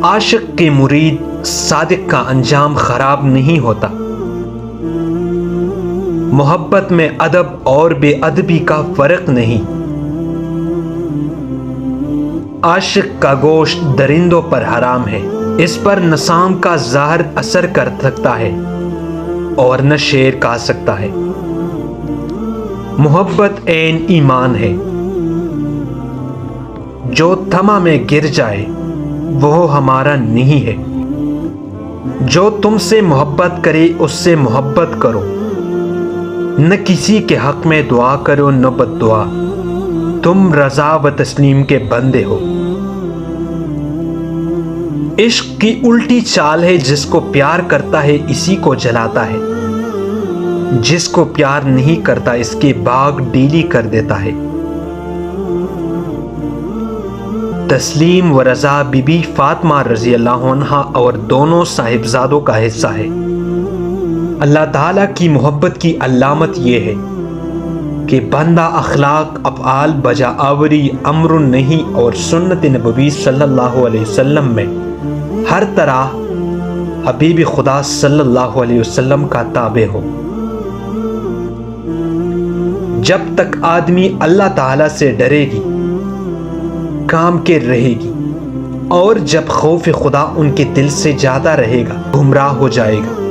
عاشق کے مرید صادق کا انجام خراب نہیں ہوتا۔ محبت میں ادب اور بے ادبی کا فرق نہیں۔ عاشق کا گوشت درندوں پر حرام ہے، اس پر نہ سام کا زہر اثر کر سکتا ہے اور نہ شیر کھا سکتا ہے۔ محبت عین ایمان ہے، جو تھما میں گر جائے وہ ہمارا نہیں ہے۔ جو تم سے محبت کرے اس سے محبت کرو، نہ کسی کے حق میں دعا کرو نہ بد دعا، تم رضا و تسلیم کے بندے ہو۔ عشق کی الٹی چال ہے، جس کو پیار کرتا ہے اسی کو جلاتا ہے، جس کو پیار نہیں کرتا اس کے باغ ڈیلی کر دیتا ہے۔ تسلیم و رضا بی بی فاطمہ رضی اللہ عنہ اور دونوں صاحبزادوں کا حصہ ہے۔ اللہ تعالیٰ کی محبت کی علامت یہ ہے کہ بندہ اخلاق افعال بجا آوری امر نہیں اور سنت نبوی صلی اللہ علیہ وسلم میں ہر طرح حبیب خدا صلی اللہ علیہ وسلم کا تابع ہو۔ جب تک آدمی اللہ تعالیٰ سے ڈرے گی، کام کے رہے گی، اور جب خوف خدا ان کے دل سے جاتا رہے گا، گمراہ ہو جائے گا۔